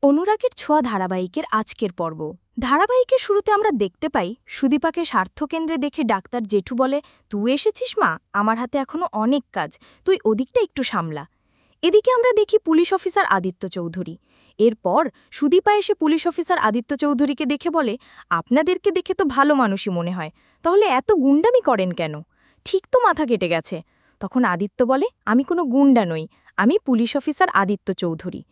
অনুরাগের ছোঁয়া ধারাবাহিকের আজকের পর্ব। ধারাবাহিকের শুরুতে আমরা দেখতে পাই সুদীপাকে স্বার্থকেন্দ্রে দেখে ডাক্তার জেঠু বলে, তুই এসেছিস মা, আমার হাতে এখনো অনেক কাজ, তুই ওদিকটা একটু সামলা। এদিকে আমরা দেখি পুলিশ অফিসার আদিত্য চৌধুরী। এরপর সুদীপা এসে পুলিশ অফিসার আদিত্য চৌধুরীকে দেখে বলে, আপনাদেরকে দেখে তো ভালো মানুষই মনে হয়, তাহলে এত গুন্ডামি করেন কেন? ঠিক তো মাথা কেটে গেছে। তখন আদিত্য বলে, আমি কোনো গুন্ডা নই, আমি পুলিশ অফিসার আদিত্য চৌধুরী।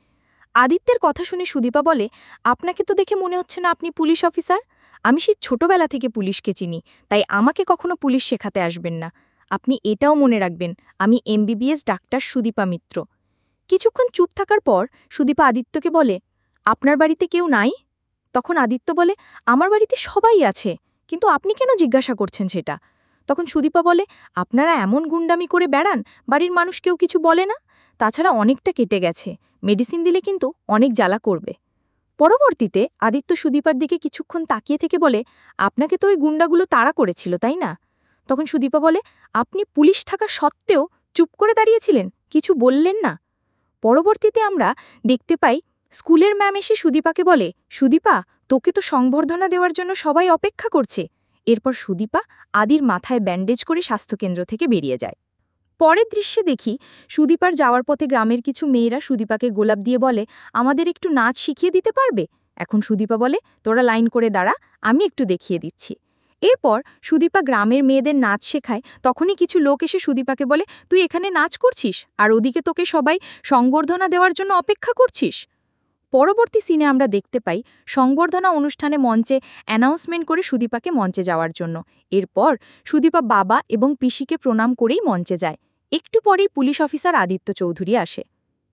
আদিত্যের কথা শুনে সুদীপা বলে, আপনাকে তো দেখে মনে হচ্ছে না আপনি পুলিশ অফিসার। আমি সেই ছোটবেলা থেকে পুলিশকে চিনি, তাই আমাকে কখনো পুলিশ শেখাতে আসবেন না। আপনি এটাও মনে রাখবেন, আমি এমবিবিএস ডাক্তার সুদীপা মিত্র। কিছুক্ষণ চুপ থাকার পর সুদীপা আদিত্যকে বলে, আপনার বাড়িতে কেউ নাই? তখন আদিত্য বলে, আমার বাড়িতে সবাই আছে, কিন্তু আপনি কেন জিজ্ঞাসা করছেন সেটা? তখন সুদীপা বলে, আপনারা এমন গুন্ডামি করে বেড়ান, বাড়ির মানুষ কেউ কিছু বলে না? তাছাড়া অনেকটা কেটে গেছে, মেডিসিন দিলে কিন্তু অনেক জ্বালা করবে। পরবর্তীতে আদিত্য সুদীপার দিকে কিছুক্ষণ তাকিয়ে থেকে বলে, আপনাকে তো ওই গুন্ডাগুলো তাড়া করেছিল তাই না? তখন সুদীপা বলে, আপনি পুলিশ থাকা সত্ত্বেও চুপ করে দাঁড়িয়েছিলেন, কিছু বললেন না? পরবর্তীতে আমরা দেখতে পাই স্কুলের ম্যাম এসে সুদীপাকে বলে, সুদীপা, তোকে তো সংবর্ধনা দেওয়ার জন্য সবাই অপেক্ষা করছে। এরপর সুদীপা আদির মাথায় ব্যান্ডেজ করে স্বাস্থ্যকেন্দ্র থেকে বেরিয়ে যায়। পরের দৃশ্যে দেখি সুদীপার যাওয়ার পথে গ্রামের কিছু মেয়েরা সুদীপাকে গোলাপ দিয়ে বলে, আমাদের একটু নাচ শিখিয়ে দিতে পারবে? এখন সুদীপা বলে, তোরা লাইন করে দাঁড়া, আমি একটু দেখিয়ে দিচ্ছি। এরপর সুদীপা গ্রামের মেয়েদের নাচ শেখায়। তখনই কিছু লোক এসে সুদীপাকে বলে, তুই এখানে নাচ করছিস আর ওদিকে তোকে সবাই সংবর্ধনা দেওয়ার জন্য অপেক্ষা করছিস। পরবর্তী সিনে আমরা দেখতে পাই সংবর্ধনা অনুষ্ঠানে মঞ্চে অ্যানাউন্সমেন্ট করে সুদীপাকে মঞ্চে যাওয়ার জন্য। এরপর সুদীপা বাবা এবং পিসিকে প্রণাম করেই মঞ্চে যায়। একটু পরেই পুলিশ অফিসার আদিত্য চৌধুরী আসে।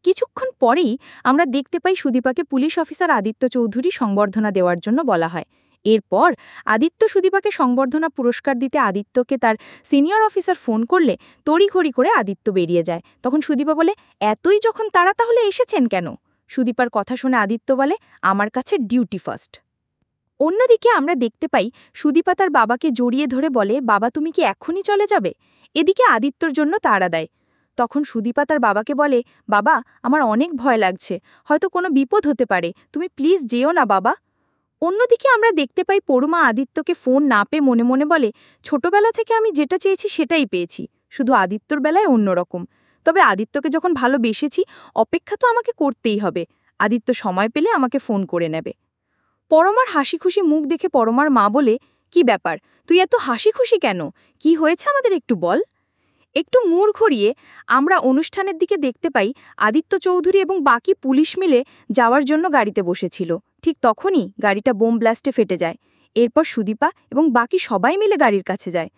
কিছুক্ষণ পরেই আমরা দেখতে পাই সুদীপাকে পুলিশ অফিসার আদিত্য চৌধুরী সংবর্ধনা দেওয়ার জন্য বলা হয়। এরপর আদিত্য সুদীপাকে সংবর্ধনা পুরস্কার দিতে আদিত্যকে তার সিনিয়র অফিসার ফোন করলে তড়িঘড়ি করে আদিত্য বেরিয়ে যায়। তখন সুদীপা বলে, এতই যখন তারা তাহলে এসেছেন কেন? সুদীপার কথা শুনে আদিত্য বলে, আমার কাছে ডিউটি ফার্স্ট। অন্যদিকে আমরা দেখতে পাই সুদীপা তার বাবাকে জড়িয়ে ধরে বলে, বাবা তুমি কি এখনই চলে যাবে? এদিকে আদিত্যর জন্য তাড়া দেয়। তখন সুদীপা তার বাবাকে বলে, বাবা আমার অনেক ভয় লাগছে, হয়তো কোনো বিপদ হতে পারে, তুমি প্লিজ যেও না বাবা। অন্যদিকে আমরা দেখতে পাই পরমা আদিত্যকে ফোন না পেয়ে মনে মনে বলে, ছোটবেলা থেকে আমি যেটা চেয়েছি সেটাই পেয়েছি, শুধু আদিত্যর বেলায় অন্যরকম। তবে আদিত্যকে যখন ভালোবেসেছি, অপেক্ষা তো আমাকে করতেই হবে। আদিত্য সময় পেলে আমাকে ফোন করে নেবে। পরমার হাসি খুশি মুখ দেখে পরমার মা বলে, কি ব্যাপার, তুই এত হাসি খুশি কেন? কি হয়েছে আমাদের একটু বল। একটু মুড় ঘুরিয়ে আমরা অনুষ্ঠানের দিকে দেখতে পাই আদিত্য চৌধুরী এবং বাকি পুলিশ মিলে যাওয়ার জন্য গাড়িতে বসেছিল। ঠিক তখনই গাড়িটা বোম ব্লাস্টে ফেটে যায়। এরপর সুদীপা এবং বাকি সবাই মিলে গাড়ির কাছে যায়।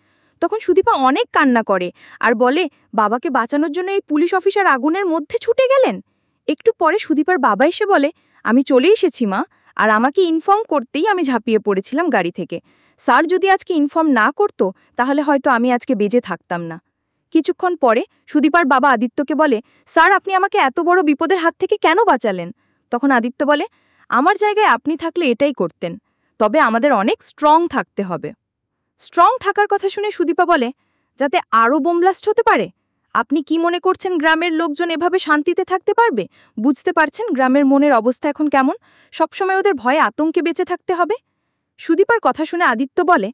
তখন সুদীপা অনেক কান্না করে আর বলে, বাবাকে বাঁচানোর জন্য এই পুলিশ অফিসার আগুনের মধ্যে ছুটে গেলেন। একটু পরে সুদীপার বাবা এসে বলে, আমি চলে এসেছি মা, আর আমাকে ইনফর্ম করতেই আমি ঝাঁপিয়ে পড়েছিলাম গাড়ি থেকে। স্যার যদি আজকে ইনফর্ম না করত, তাহলে হয়তো আমি আজকে বেঁচে থাকতাম না। কিছুক্ষণ পরে সুদীপার বাবা আদিত্যকে বলে, স্যার আপনি আমাকে এত বড় বিপদের হাত থেকে কেন বাঁচালেন? তখন আদিত্য বলে, আমার জায়গায় আপনি থাকলে এটাই করতেন, তবে আমাদের অনেক স্ট্রং থাকতে হবে। স্ট্রং থাকার কথা শুনে সুদীপা বলে, যাতে আরও বোম ব্লাস্ট হতে পারে? আপনি কি মনে করছেন গ্রামের লোকজন এভাবে শান্তিতে থাকতে পারবে? বুঝতে পারছেন গ্রামের মনের অবস্থা এখন কেমন? সবসময় ওদের ভয়ে আতঙ্কে বেঁচে থাকতে হবে। সুদীপার কথা শুনে আদিত্য বলে,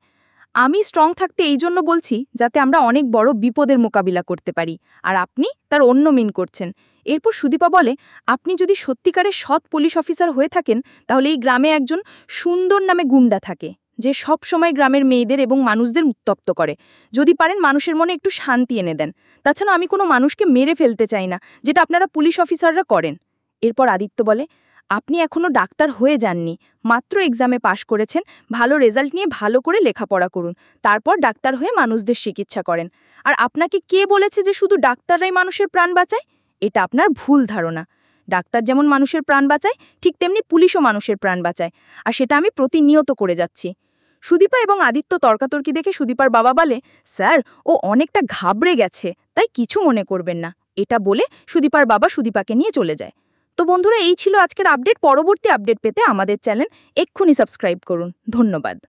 আমি স্ট্রং থাকতে এই জন্য বলছি যাতে আমরা অনেক বড় বিপদের মোকাবিলা করতে পারি, আর আপনি তার অন্য মিন করছেন। এরপর সুদীপা বলে, আপনি যদি সত্যিকারের সৎ পুলিশ অফিসার হয়ে থাকেন, তাহলে এই গ্রামে একজন সুন্দর নামে গুন্ডা থাকে, যে সব সময় গ্রামের মেয়েদের এবং মানুষদের উত্তপ্ত করে। যদি পারেন মানুষের মনে একটু শান্তি এনে দেন। তাছাড়া আমি কোনো মানুষকে মেরে ফেলতে চাই না, যেটা আপনারা পুলিশ অফিসাররা করেন। এরপর আদিত্য বলে, আপনি এখনও ডাক্তার হয়ে যাননি, মাত্র এক্সামে পাশ করেছেন, ভালো রেজাল্ট নিয়ে ভালো করে লেখাপড়া করুন, তারপর ডাক্তার হয়ে মানুষদের চিকিৎসা করেন। আর আপনাকে কে বলেছে যে শুধু ডাক্তাররাই মানুষের প্রাণ বাঁচায়? এটা আপনার ভুল ধারণা। ডাক্তার যেমন মানুষের প্রাণ বাঁচায়, ঠিক তেমনি পুলিশও মানুষের প্রাণ বাঁচায়, আর সেটা আমি প্রতিনিয়ত করে যাচ্ছি। সুদীপা এবং আদিত্য তর্কাতর্কি দেখে সুদীপার বাবা বলে, স্যার ও অনেকটা ঘাবড়ে গেছে, তাই কিছু মনে করবেন না। এটা বলে সুদীপার বাবা সুদীপাকে নিয়ে চলে যায়। তো বন্ধুরা, এই ছিল আজকের আপডেট। পরবর্তী আপডেট পেতে আমাদের চ্যানেল এক্ষুনি সাবস্ক্রাইব করুন। ধন্যবাদ।